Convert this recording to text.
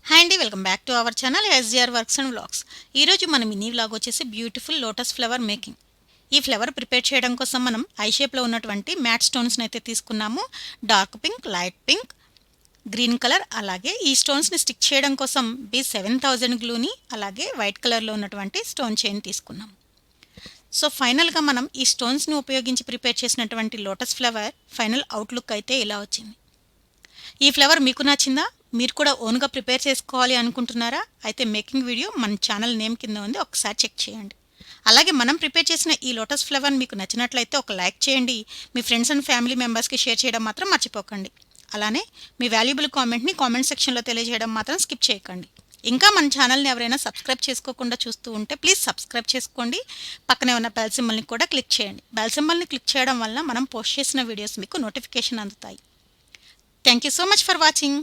Hi అండి, welcome back to our channel SGR works and vlogs. ఈరోజు మన mini vlog వచ్చేసి బ్యూటిఫుల్ లోటస్ ఫ్లవర్ మేకింగ్. ఈ flower prepare చేయడం కోసం మనం ఐ షేప్లో ఉన్నటువంటి మ్యాట్ స్టోన్స్ని అయితే తీసుకున్నాము. Dark pink, light pink, green colour, అలాగే ఈ స్టోన్స్ని స్టిక్ చేయడం కోసం B7000 గ్లూని, అలాగే వైట్ కలర్లో ఉన్నటువంటి స్టోన్ చైన్ తీసుకున్నాం. సో ఫైనల్గా మనం ఈ స్టోన్స్ని ఉపయోగించి ప్రిపేర్ చేసినటువంటి లోటస్ ఫ్లవర్ ఫైనల్ అవుట్లుక్ అయితే ఇలా వచ్చింది. ఈ ఫ్లవర్ మీకు నచ్చిందా? మీరు కూడా ఓన్గా ప్రిపేర్ చేసుకోవాలి అనుకుంటున్నారా? అయితే మేకింగ్ వీడియో మన ఛానల్ నేమ్ కింద ఉంది, ఒకసారి చెక్ చేయండి. అలాగే మనం ప్రిపేర్ చేసిన ఈ లోటస్ ఫ్లవర్ మీకు నచ్చినట్లయితే ఒక లైక్ చేయండి. మీ ఫ్రెండ్స్ అండ్ ఫ్యామిలీ మెంబర్స్కి షేర్ చేయడం మాత్రం మర్చిపోకండి. అలానే మీ వాల్యుబుల్ కామెంట్ని కామెంట్ సెక్షన్లో తెలియజేయడం మాత్రం స్కిప్ చేయకండి. ఇంకా మన ఛానల్ని ఎవరైనా సబ్స్క్రైబ్ చేసుకోకుండా చూస్తూ ఉంటే ప్లీజ్ సబ్స్క్రైబ్ చేసుకోండి. పక్కనే ఉన్న బెల్ సింబల్ని కూడా క్లిక్ చేయండి. బెల్ సింబల్ని క్లిక్ చేయడం వల్ల మనం పోస్ట్ చేసిన వీడియోస్ మీకు నోటిఫికేషన్ అందుతాయి. Thank you so much for watching.